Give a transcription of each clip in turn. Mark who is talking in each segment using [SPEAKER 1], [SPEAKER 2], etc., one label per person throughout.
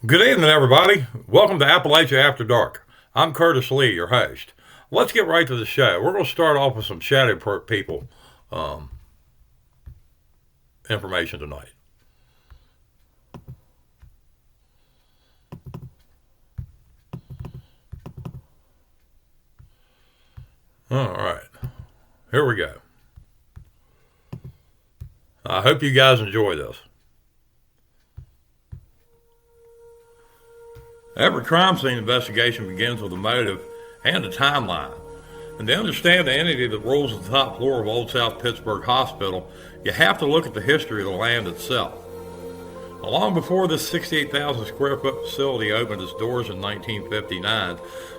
[SPEAKER 1] Good evening, everybody. Welcome to Appalachia After Dark. I'm Curtis Lee, your host. Let's get right to the show. We're going to start off with some shadow people information tonight. All right. Here we go. I hope you guys enjoy this. Every crime scene investigation begins with a motive and a timeline. And to understand the entity that rules the top floor of Old South Pittsburgh Hospital, you have to look at the history of the land itself. Long before this 68,000 square foot facility opened its doors in 1959,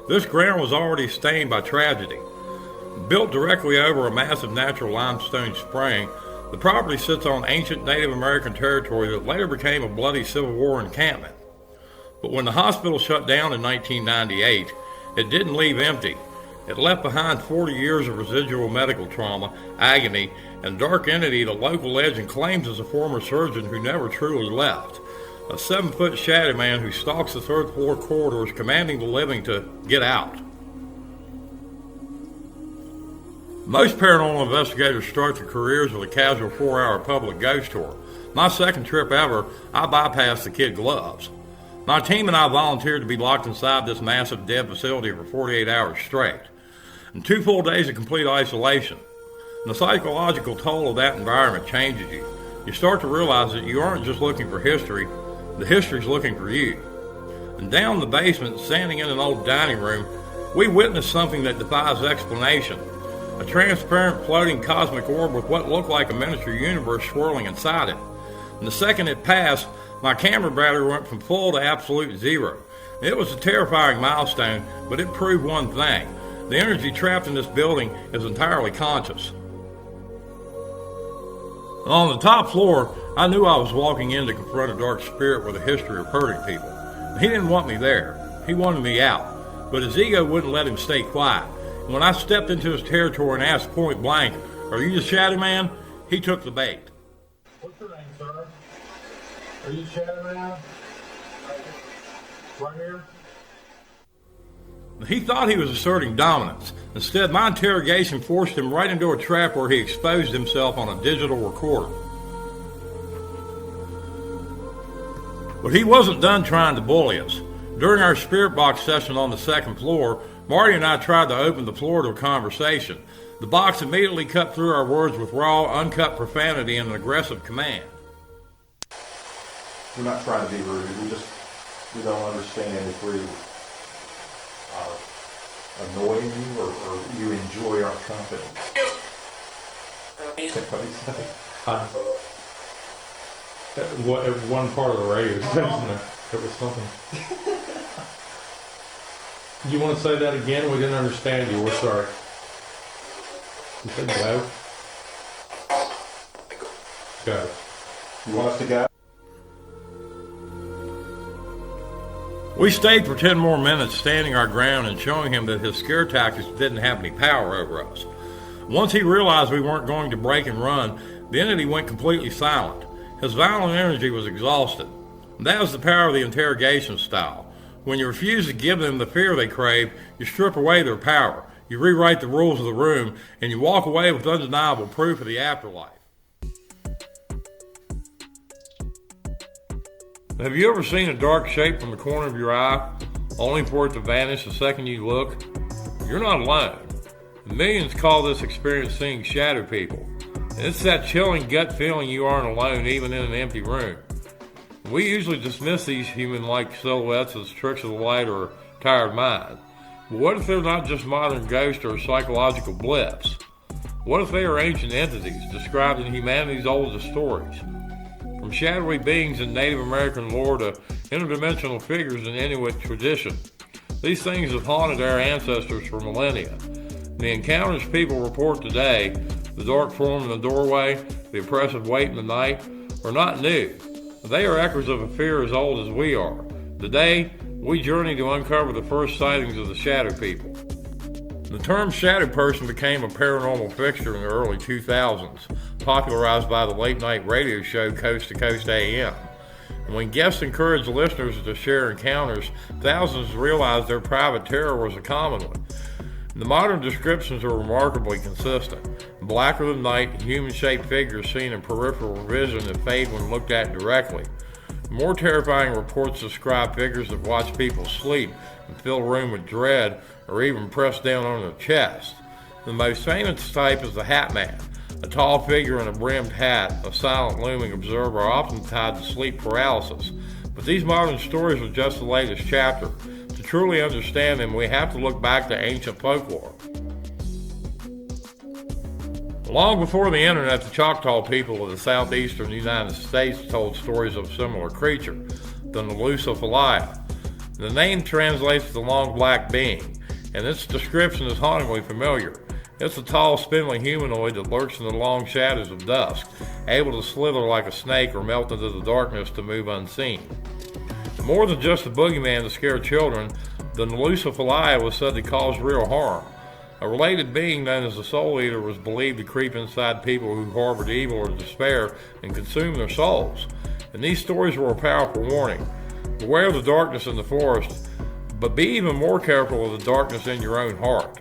[SPEAKER 1] this ground was already stained by tragedy. Built directly over a massive natural limestone spring, the property sits on ancient Native American territory that later became a bloody Civil War encampment. But when the hospital shut down in 1998, it didn't leave empty. It left behind 40 years of residual medical trauma, agony, and dark entity the local legend claims as a former surgeon who never truly left. A 7-foot shadow man who stalks the third floor corridors commanding the living to get out. Most paranormal investigators start their careers with a casual 4-hour public ghost tour. My second trip ever, I bypassed the kid gloves. My team and I volunteered to be locked inside this massive dead facility for 48 hours straight, and 2 full days of complete isolation. And the psychological toll of that environment changes you. You start to realize that you aren't just looking for history, the history's looking for you. And down in the basement, standing in an old dining room, we witnessed something that defies explanation. A transparent floating cosmic orb with what looked like a miniature universe swirling inside it. And the second it passed, my camera battery went from full to absolute zero. It was a terrifying milestone, but it proved one thing. The energy trapped in this building is entirely conscious. On the top floor, I knew I was walking in to confront a dark spirit with a history of hurting people. He didn't want me there. He wanted me out. But his ego wouldn't let him stay quiet. And when I stepped into his territory and asked point blank, "Are you the Shadow Man?" he took the bait. What's your name, sir? Are you Shadow Man? Right here? He thought he was asserting dominance. Instead, my interrogation forced him right into a trap where he exposed himself on a digital recorder. But he wasn't done trying to bully us. During our spirit box session on the second floor, Marty and I tried to open the floor to a conversation. The box immediately cut through our words with raw, uncut profanity and an aggressive command.
[SPEAKER 2] We're not trying to be rude. We don't understand if we are annoying you or you enjoy our company.
[SPEAKER 1] One part of the radio station, there was something. You want to say that again? We didn't understand you. We're sorry. You said go. Go.
[SPEAKER 2] You want us to go?
[SPEAKER 1] We stayed for 10 more minutes, standing our ground and showing him that his scare tactics didn't have any power over us. Once he realized we weren't going to break and run, the entity went completely silent. His violent energy was exhausted. That was the power of the interrogation style. When you refuse to give them the fear they crave, you strip away their power. You rewrite the rules of the room, and you walk away with undeniable proof of the afterlife. Have you ever seen a dark shape from the corner of your eye, only for it to vanish the second you look? You're not alone. Millions call this experience seeing shadow people. And it's that chilling gut feeling you aren't alone even in an empty room. We usually dismiss these human-like silhouettes as tricks of the light or a tired mind. But what if they're not just modern ghosts or psychological blips? What if they are ancient entities described in humanity's oldest stories? From shadowy beings in Native American lore to interdimensional figures in Inuit tradition, these things have haunted our ancestors for millennia. The encounters people report today, the dark form in the doorway, the oppressive weight in the night, are not new. They are echoes of a fear as old as we are. Today, we journey to uncover the first sightings of the shadow people. The term shadow person became a paranormal fixture in the early 2000s, popularized by the late-night radio show Coast to Coast AM. And when guests encouraged listeners to share encounters, thousands realized their private terror was a common one. The modern descriptions are remarkably consistent. Blacker than night, human-shaped figures seen in peripheral vision that fade when looked at directly. More terrifying reports describe figures that watch people sleep and fill a room with dread or even press down on their chest. The most famous type is the Hat Man, a tall figure in a brimmed hat, a silent looming observer often tied to sleep paralysis. But these modern stories are just the latest chapter. To truly understand them, we have to look back to ancient folklore. Long before the internet, the Choctaw people of the southeastern United States told stories of a similar creature, the Appalachia. The name translates to long black being, and its description is hauntingly familiar. It's a tall, spindly humanoid that lurks in the long shadows of dusk, able to slither like a snake or melt into the darkness to move unseen. More than just a boogeyman to scare children, the Appalachia was said to cause real harm. A related being known as the Soul Eater was believed to creep inside people who harbored evil or despair and consume their souls. And these stories were a powerful warning. Beware of the darkness in the forest, but be even more careful of the darkness in your own heart.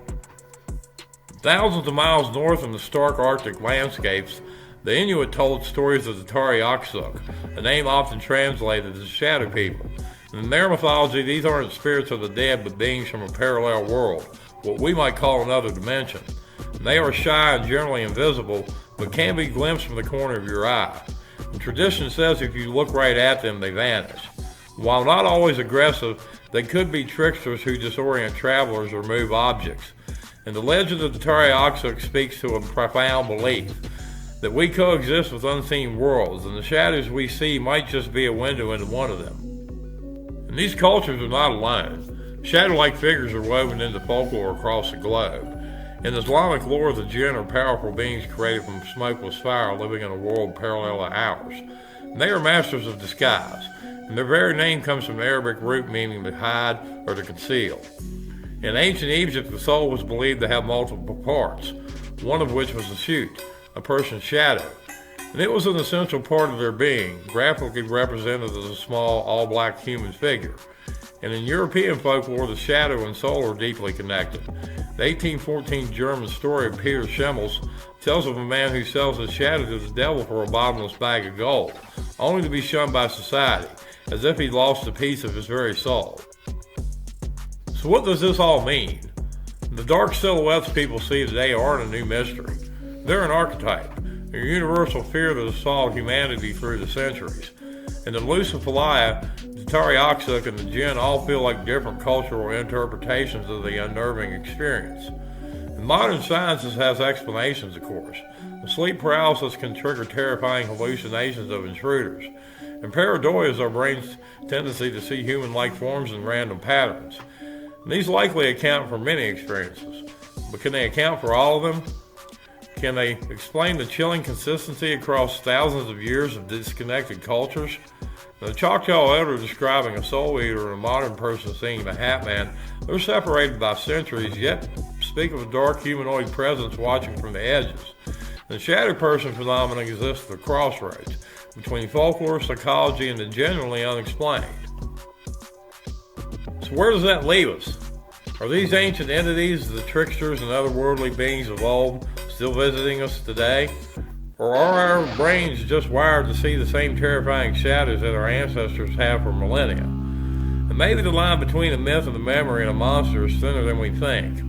[SPEAKER 1] Thousands of miles north in the stark Arctic landscapes, the Inuit told stories of the Tarrosh, a name often translated as shadow people. In their mythology, these aren't spirits of the dead, but beings from a parallel world, what we might call another dimension. And they are shy and generally invisible, but can be glimpsed from the corner of your eye. And tradition says if you look right at them, they vanish. While not always aggressive, they could be tricksters who disorient travelers or move objects. And the legend of the Tarrosh speaks to a profound belief that we coexist with unseen worlds, and the shadows we see might just be a window into one of them. And these cultures are not alone. Shadow-like figures are woven into folklore across the globe. In Islamic lore, the jinn are powerful beings created from smokeless fire living in a world parallel to ours. And they are masters of disguise, and their very name comes from the Arabic root meaning to hide or to conceal. In ancient Egypt, the soul was believed to have multiple parts, one of which was the shoot, a person's shadow. And it was an essential part of their being, graphically represented as a small, all-black human figure. And in European folklore, the shadow and soul are deeply connected. The 1814 German story of Peter Schimmels tells of a man who sells his shadow to the devil for a bottomless bag of gold, only to be shunned by society, as if he'd lost a piece of his very soul. So what does this all mean? The dark silhouettes people see today aren't a new mystery. They're an archetype, a universal fear that has followed humanity through the centuries. And the Appalachia, the Tarrosh, and the jinn all feel like different cultural interpretations of the unnerving experience. And modern science has explanations, of course. The sleep paralysis can trigger terrifying hallucinations of intruders. And pareidoia is our brain's tendency to see human-like forms in random patterns. And these likely account for many experiences. But can they account for all of them? Can they explain the chilling consistency across thousands of years of disconnected cultures? Now, the Choctaw elder describing a soul eater and a modern person seeing the Hat Man, they're separated by centuries, yet speak of a dark humanoid presence watching from the edges. The shadow person phenomenon exists at the crossroads between folklore, psychology, and the genuinely unexplained. So where does that leave us? Are these ancient entities, the tricksters and otherworldly beings of old, still visiting us today? Or are our brains just wired to see the same terrifying shadows that our ancestors have for millennia? And maybe the line between a myth and a memory and a monster is thinner than we think.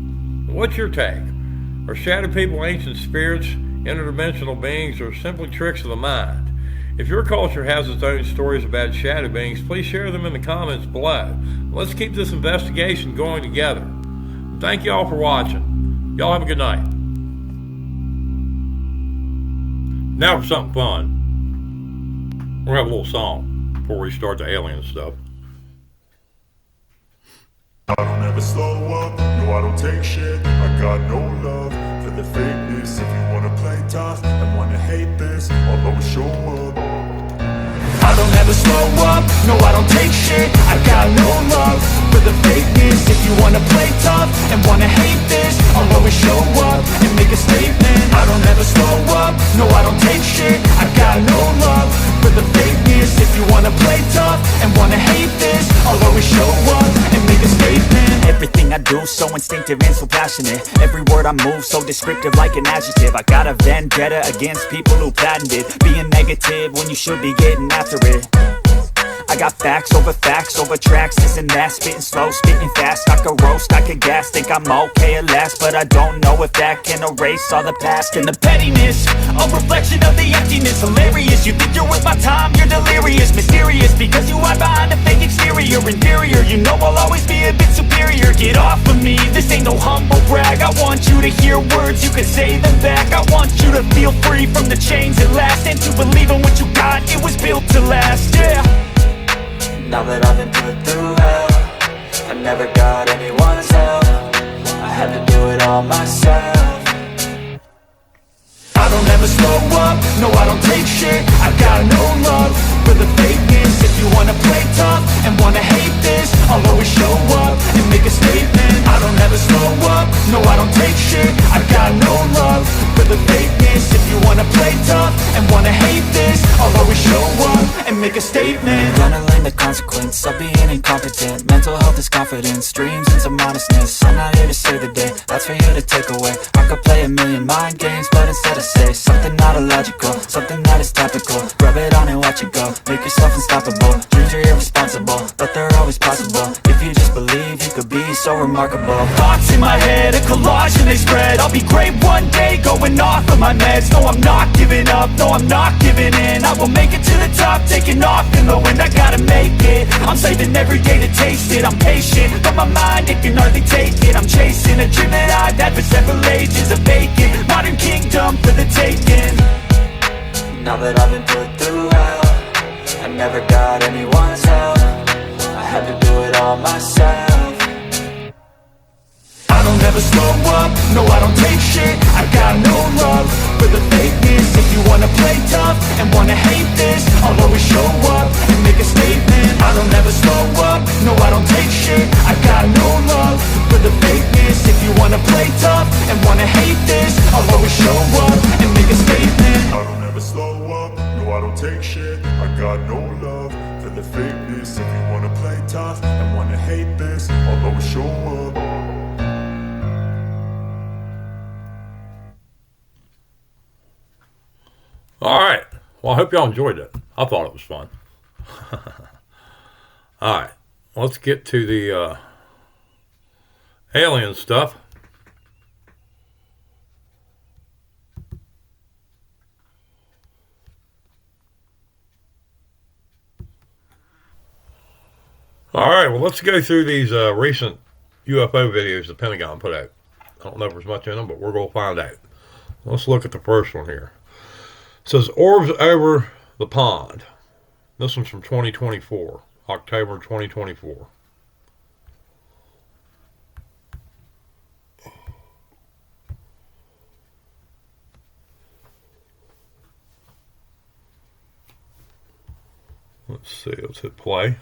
[SPEAKER 1] What's your take? Are shadow people ancient spirits, interdimensional beings, or simply tricks of the mind? If your culture has its own stories about shadow beings, please share them in the comments below. Let's keep this investigation going together. Thank you all for watching. Y'all have a good night. Now for something fun. We'll have a little song before we start the alien stuff.
[SPEAKER 3] I don't ever slow up, no I don't take shit. I got no love for the fakeness. If you wanna play tough and wanna hate this, I'll always show up. I don't ever slow up, no I don't take shit. I got no love
[SPEAKER 4] for the fakeness. If you wanna play tough and wanna hate this, I'll always show up and make a statement. I don't ever slow up, no I don't take shit. I got no love for the fakeness. If you wanna play tough and wanna hate this, I'll always show up and make a statement.
[SPEAKER 5] Everything I do so instinctive and so passionate. Every word I move so descriptive like an adjective. I got a vendetta against people who patented being negative when you should be getting after it. I got facts over tracks, this and that. Spitting slow, spitting fast. I could roast, I could gas. Think I'm okay at last, but I don't know if that can erase all the past. And the pettiness, a reflection of the emptiness. Hilarious, you think you're worth my time, you're delirious. Mysterious, because you hide behind a fake exterior. Inferior, you know I'll always be a bit superior. Get off of me, this ain't no humble brag. I want you to hear words, you can say them back. I want you to feel free from the chains at last, and to believe in what you got, it was built to last, yeah. Now that I've been put through hell, I never got anyone's help. I had to do it all myself.
[SPEAKER 4] I don't ever slow up, no I don't take shit. I got no love for the fakeness. If you wanna play tough and wanna hate this, I'll always show up and make a statement. I don't ever slow up, no I don't take shit. I got no love for the fakeness. If you wanna play tough and wanna hate this, I'll always show up and make a statement.
[SPEAKER 5] Gonna learn the consequence of being incompetent. Mental health is confidence, dreams and some honestness. I'm not here to save the day, that's for you to take away. I could play a million mind games, but instead I say something not illogical, something that is topical. Rub it on and watch it go, make yourself unstoppable. Dreams are irresponsible, but they're always possible. If you just believe, you could be so remarkable.
[SPEAKER 4] Thoughts in my head, a collage and they spread. I'll be great one day, going off of my meds. No, I'm not giving up, no, I'm not giving in. I will make it to the top, taking off in the wind. I gotta make it, I'm saving every day to taste it. I'm patient, but my mind, it can hardly take it. I'm chasing a dream that I've had for several ages. A vacant, modern kingdom for the taking.
[SPEAKER 5] Now that I've been put through hell, I never got anyone's help. I had to do it all myself.
[SPEAKER 4] I don't ever slow up, no I don't take shit. I got no love for the fakeness. If you wanna play tough and wanna hate this, I'll always show up and make a statement. I don't ever slow up, no I don't take shit. I got no love for the fakeness. If you wanna play tough and wanna hate this, I'll always show up and make a statement.
[SPEAKER 3] I don't ever slow up, no I don't take shit. I got no love for the fakeness. If you wanna play tough and wanna hate this, I'll always show up.
[SPEAKER 1] All right. Well, I hope y'all enjoyed it. I thought it was fun. All right. Let's get to the alien stuff. All right. Well, let's go through these recent UFO videos the Pentagon put out. I don't know if there's much in them, but we're going to find out. Let's look at the first one here. It says Orbs over the pond. This one's from 2024, October 2024. Let's see, let's hit play.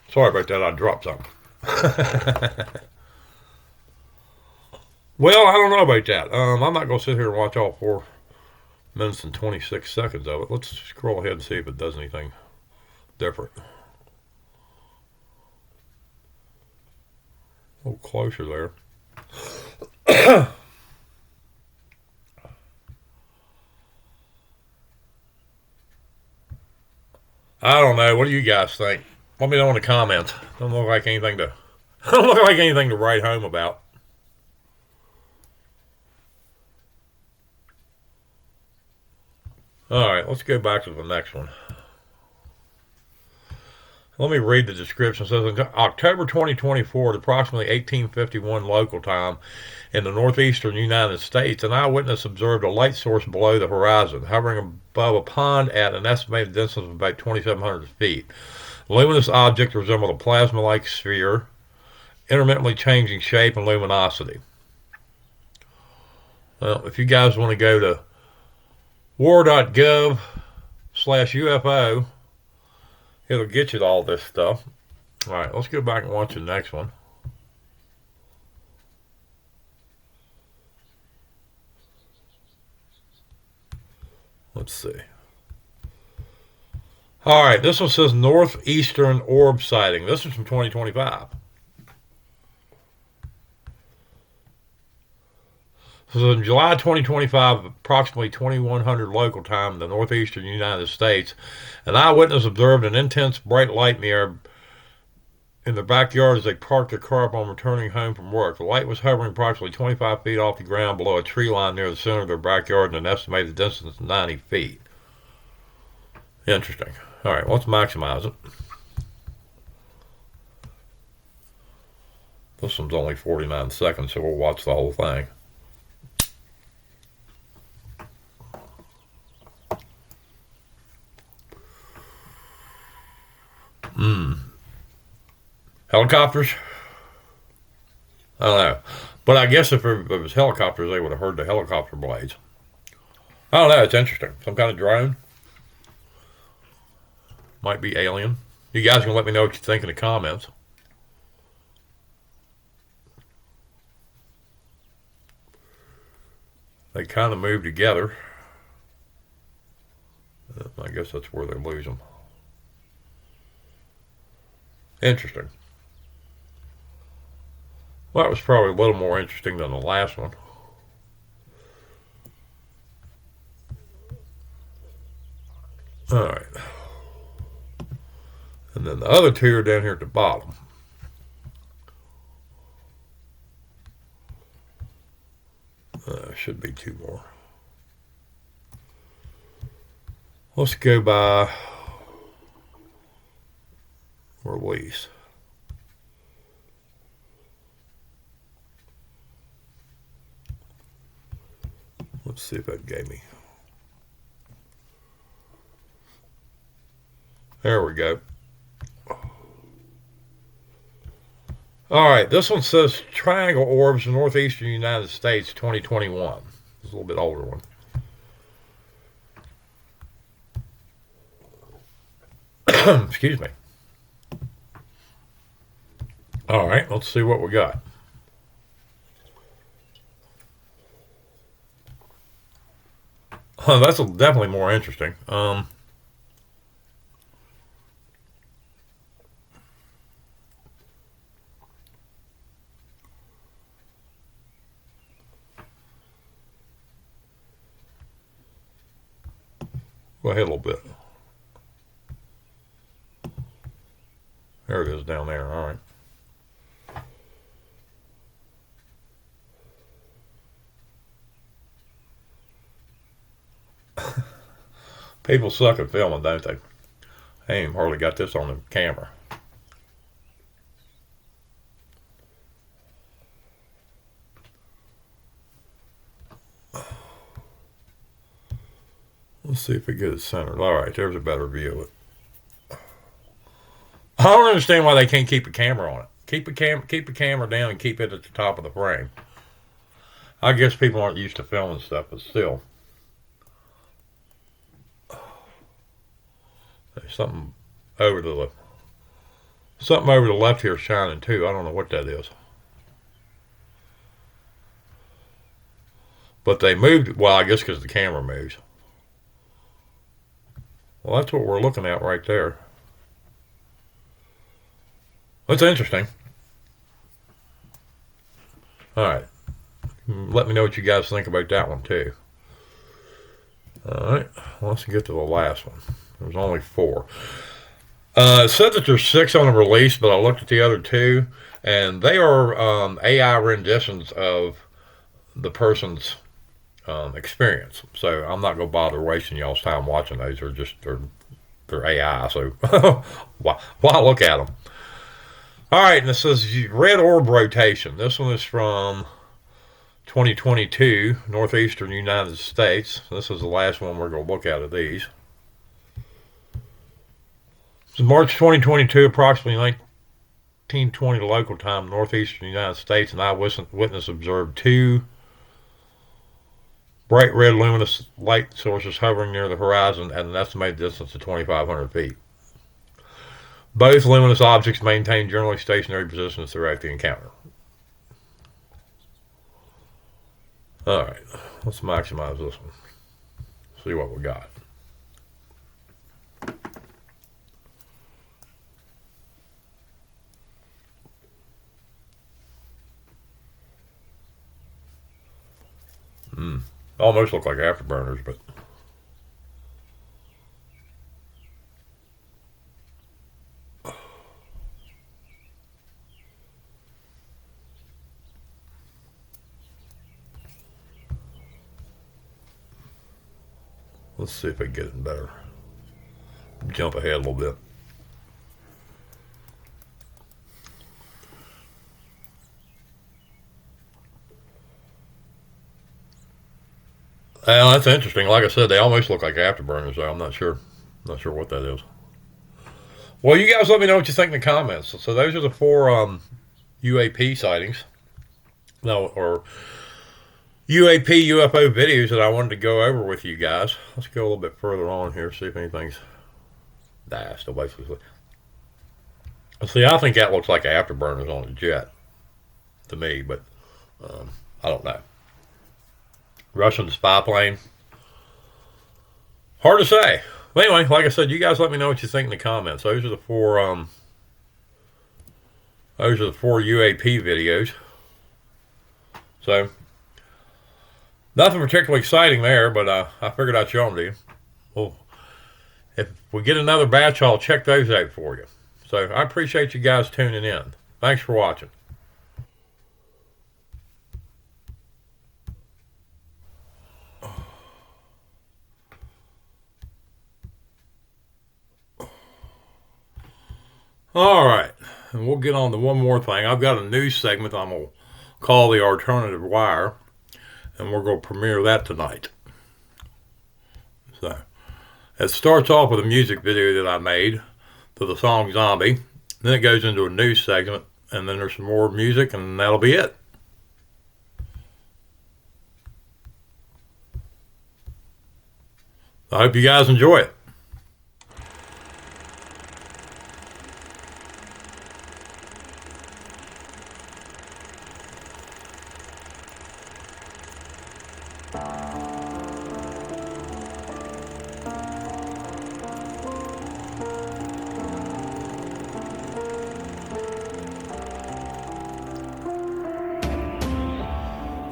[SPEAKER 1] Sorry about that, I dropped something. Well, I don't know about that. I'm not going to sit here and watch all 4 minutes and 26 seconds of it. Let's scroll ahead and see if it does anything different. A little closer there. I don't know. What do you guys think? Let me know in the comments. Don't look like anything to write home about. All right, let's go back to the next one. Let me read the description. It says, in October 2024 at approximately 1851 local time in the northeastern United States, an eyewitness observed a light source below the horizon, hovering above a pond at an estimated distance of about 2,700 feet. The luminous object resembled a plasma-like sphere, intermittently changing shape and luminosity. Well, if you guys want to go to war.gov/UFO, it'll get you to all this stuff. All right, let's go back and watch the next one. Let's see. All right, this one says Northeastern Orbs sighting. This is from 2025. So in July 2025, approximately 2100 local time in the northeastern United States, an eyewitness observed an intense bright light in the backyard as they parked their car upon returning home from work. The light was hovering approximately 25 feet off the ground below a tree line near the center of their backyard and an estimated distance of 90 feet. Interesting. All right, let's maximize it. This one's only 49 seconds, so we'll watch the whole thing. Helicopters? I don't know. But I guess if it was helicopters, they would have heard the helicopter blades. I don't know. It's interesting. Some kind of drone. Might be alien. You guys can let me know what you think in the comments. They kind of move together. I guess that's where they lose them. Interesting. Well, that was probably a little more interesting than the last one. All right. And then the other two are down here at the bottom. Should be two more. Let's go by release. Let's see if that gave me. There we go. All right, this one says Triangle Orbs, Northeastern United States, 2021. It's a little bit older one. Excuse me. All right, let's see what we got. That's definitely more interesting. Go ahead a little bit. There it is down there. All right. People suck at filming, don't they? I ain't hardly got this on the camera. Let's see if we get it centered. All right, there's a better view of it. I don't understand why they can't keep a camera on it. Keep the camera down and keep it at the top of the frame. I guess people aren't used to filming stuff, but still. There's something over the left here shining too. I don't know what that is. But they moved. Well, I guess because the camera moves. Well, that's what we're looking at right there. That's interesting. All right. Let me know what you guys think about that one too. All right. Let's get to the last one. There's only 4. It said that there's 6 on the release, but I looked at the other 2, and they are AI renditions of the person's experience. So I'm not going to bother wasting y'all's time watching those. They're they're AI, so why look at them? All right, and this is red orb rotation. This one is from 2022, northeastern United States. This is the last one we're going to look at of these. This is March 2022, approximately 1920 local time, northeastern United States. An eyewitness observed two bright red luminous light sources hovering near the horizon at an estimated distance of 2,500 feet. Both luminous objects maintained generally stationary positions throughout the encounter. Alright, let's maximize this one. See what we got. Almost look like afterburners, but let's see if I can get it better. Jump ahead a little bit. Well, that's interesting. Like I said, they almost look like afterburners, though. I'm not sure. Not sure what that is. Well, you guys let me know what you think in the comments. So those are the 4 UAP sightings. No, or UAP UFO videos that I wanted to go over with you guys. Let's go a little bit further on here, see if anything's... Nah, still basically... See, I think that looks like afterburners on a jet. To me, but... I don't know. Russian spy plane. Hard to say. But anyway, like I said, you guys let me know what you think in the comments. Those are the 4 UAP videos. So nothing particularly exciting there, but I figured I'd show them to you. Well, if we get another batch, I'll check those out for you. So I appreciate you guys tuning in. Thanks for watching. All right, and we'll get on to one more thing. I've got a news segment I'm going to call The Alternative Wire, and we're going to premiere that tonight. So, it starts off with a music video that I made to the song Zombie. Then it goes into a news segment, and then there's some more music, and that'll be it. I hope you guys enjoy it.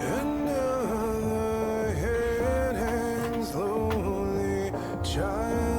[SPEAKER 6] Another hand hangs slowly, child.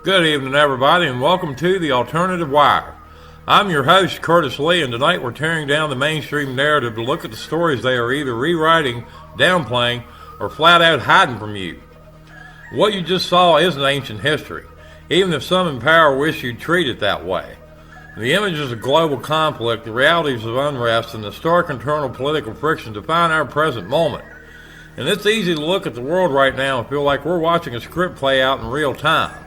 [SPEAKER 1] Good evening, everybody, and welcome to The Alternative Wire. I'm your host, Curtis Lee, and tonight we're tearing down the mainstream narrative to look at the stories they are either rewriting, downplaying, or flat out hiding from you. What you just saw isn't ancient history, even if some in power wish you'd treat it that way. The images of global conflict, the realities of unrest, and the stark internal political friction define our present moment. And it's easy to look at the world right now and feel like we're watching a script play out in real time.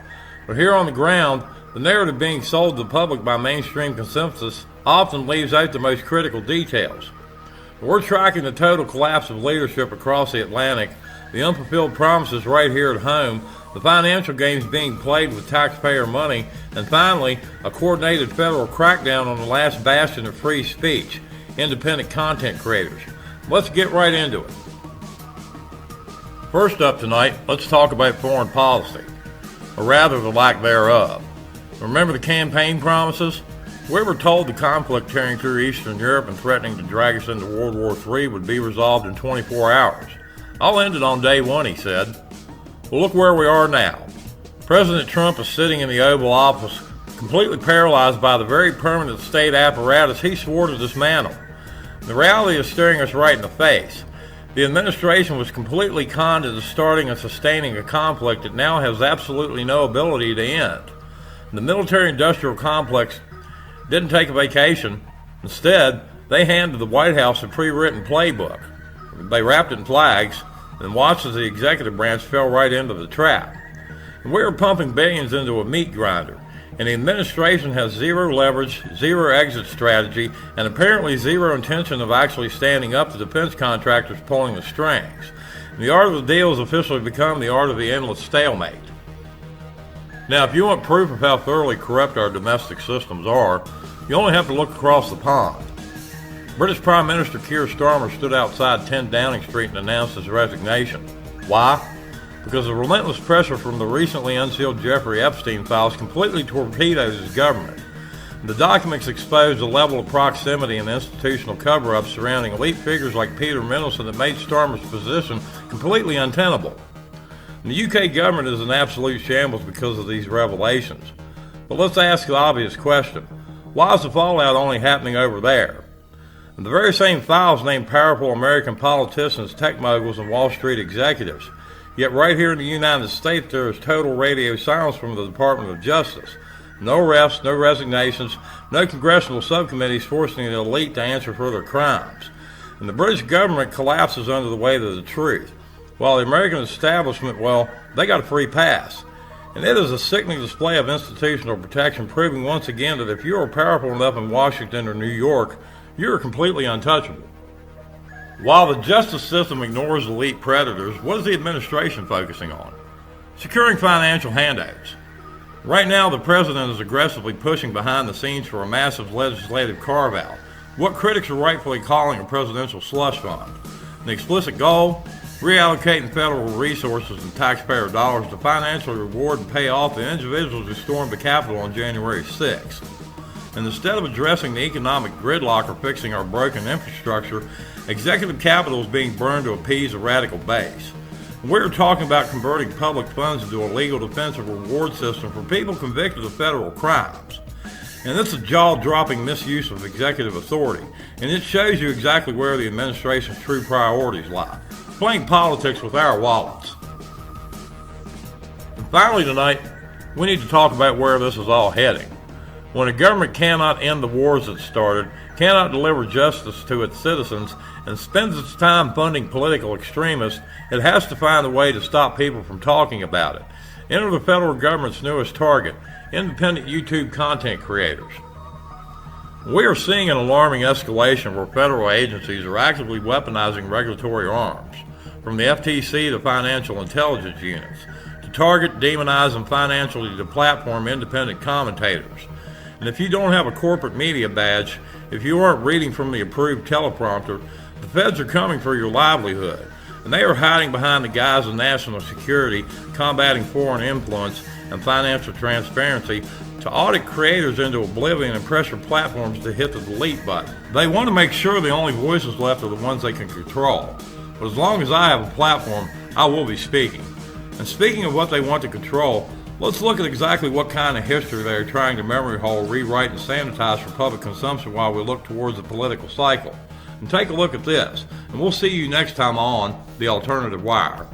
[SPEAKER 1] But here on the ground, the narrative being sold to the public by mainstream consensus often leaves out the most critical details. We're tracking the total collapse of leadership across the Atlantic, the unfulfilled promises right here at home, the financial games being played with taxpayer money, and finally, a coordinated federal crackdown on the last bastion of free speech, independent content creators. Let's get right into it. First up tonight, let's talk about foreign policy, or rather the lack thereof. Remember the campaign promises? We were told the conflict tearing through Eastern Europe and threatening to drag us into World War III would be resolved in 24 hours. I'll end it on day one, he said. Well, look where we are now. President Trump is sitting in the Oval Office, completely paralyzed by the very permanent state apparatus he swore to dismantle. The reality is staring us right in the face. The administration was completely conned into starting and sustaining a conflict that now has absolutely no ability to end. The military-industrial complex didn't take a vacation. Instead, they handed the White House a pre-written playbook. They wrapped it in flags and watched as the executive branch fell right into the trap. And we are pumping billions into a meat grinder, and the administration has zero leverage, zero exit strategy, and apparently zero intention of actually standing up to defense contractors pulling the strings. And the art of the deal has officially become the art of the endless stalemate. Now, if you want proof of how thoroughly corrupt our domestic systems are, you only have to look across the pond. British Prime Minister Keir Starmer stood outside 10 Downing Street and announced his resignation. Why? Because the relentless pressure from the recently unsealed Jeffrey Epstein files completely torpedoed his government. The documents exposed a level of proximity and institutional cover-ups surrounding elite figures like Peter Mendelsohn that made Starmer's position completely untenable. And the UK government is in absolute shambles because of these revelations. But let's ask the obvious question. Why is the fallout only happening over there? And the very same files name powerful American politicians, tech moguls, and Wall Street executives. Yet right here in the United States, there is total radio silence from the Department of Justice. No arrests, no resignations, no congressional subcommittees forcing the elite to answer for their crimes. And the British government collapses under the weight of the truth. While the American establishment, well, they got a free pass. And it is a sickening display of institutional protection, proving once again that if you are powerful enough in Washington or New York, you are completely untouchable. While the justice system ignores elite predators, what is the administration focusing on? Securing financial handouts. Right now, the president is aggressively pushing behind the scenes for a massive legislative carve-out, what critics are rightfully calling a presidential slush fund. The explicit goal? Reallocating federal resources and taxpayer dollars to financially reward and pay off the individuals who stormed the Capitol on January 6th. And instead of addressing the economic gridlock or fixing our broken infrastructure, executive capital is being burned to appease a radical base. And we're talking about converting public funds into a legal defensive reward system for people convicted of federal crimes. And this is a jaw-dropping misuse of executive authority, and it shows you exactly where the administration's true priorities lie, playing politics with our wallets. And finally tonight, we need to talk about where this is all heading. When a government cannot end the wars it started, cannot deliver justice to its citizens, and spends its time funding political extremists, it has to find a way to stop people from talking about it. Enter the federal government's newest target, independent YouTube content creators. We are seeing an alarming escalation where federal agencies are actively weaponizing regulatory arms, from the FTC to financial intelligence units, to target, demonize, and financially deplatform independent commentators. And if you don't have a corporate media badge, if you aren't reading from the approved teleprompter, the feds are coming for your livelihood. And they are hiding behind the guise of national security, combating foreign influence, and financial transparency to audit creators into oblivion and pressure platforms to hit the delete button. They want to make sure the only voices left are the ones they can control. But as long as I have a platform, I will be speaking. And speaking of what they want to control, Let's look at exactly what kind of history they're trying to memory hole, rewrite, and sanitize for public consumption while we look towards the political cycle. And take a look at this, and we'll see you next time on The Alternative Wire.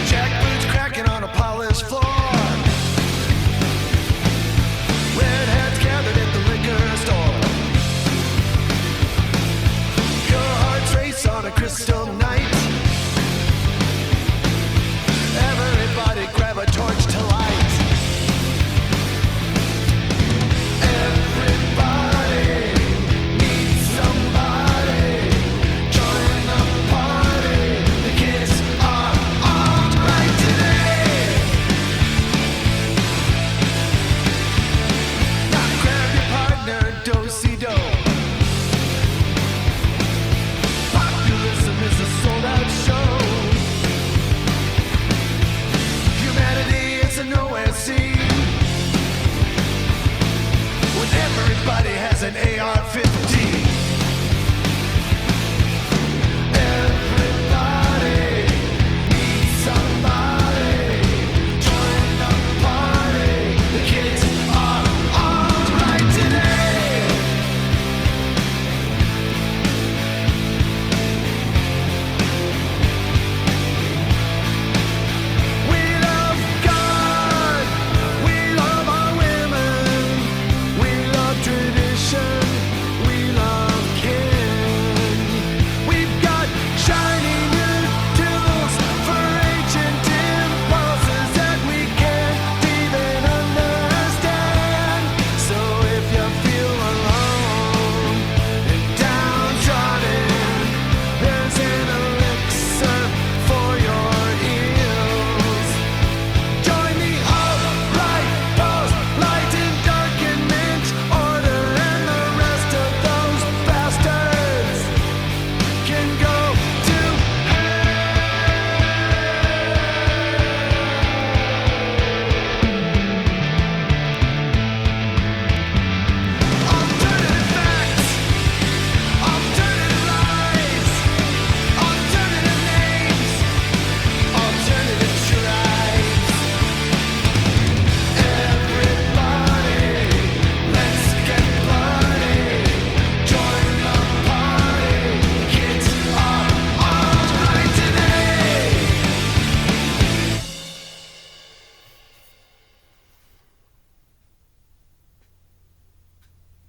[SPEAKER 6] Jack boots cracking on a polished floor. Redheads gathered at the liquor store. Your heart's race on a crystal night.